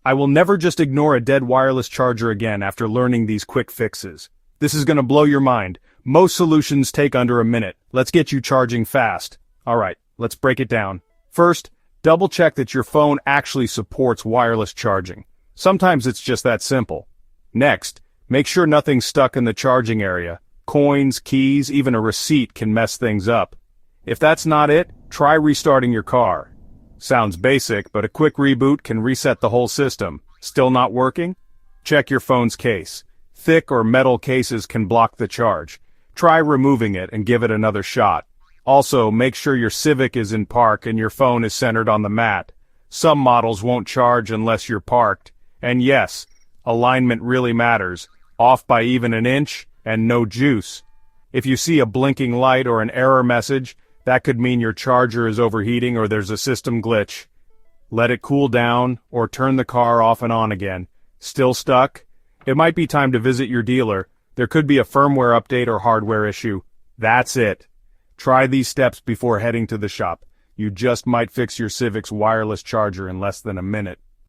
I will never just ignore a dead wireless charger again after learning these quick fixes. This is gonna blow your mind. Most solutions take under a minute. Let's get you charging fast. Alright, let's break it down. First, double check that your phone actually supports wireless charging. Sometimes it's just that simple. Next, make sure nothing's stuck in the charging area. Coins, keys, even a receipt can mess things up. If that's not it, try restarting your car. Sounds basic, but a quick reboot can reset the whole system. Still not working? Check your phone's case. Thick or metal cases can block the charge. Try removing it and give it another shot. Also, make sure your Civic is in park and your phone is centered on the mat. Some models won't charge unless you're parked. And yes, alignment really matters. Off by even an inch, and no juice. If you see a blinking light or an error message, that could mean your charger is overheating or there's a system glitch. Let it cool down, or turn the car off and on again. Still stuck? It might be time to visit your dealer. There could be a firmware update or hardware issue. That's it. Try these steps before heading to the shop. You just might fix your Civic's wireless charger in less than a minute.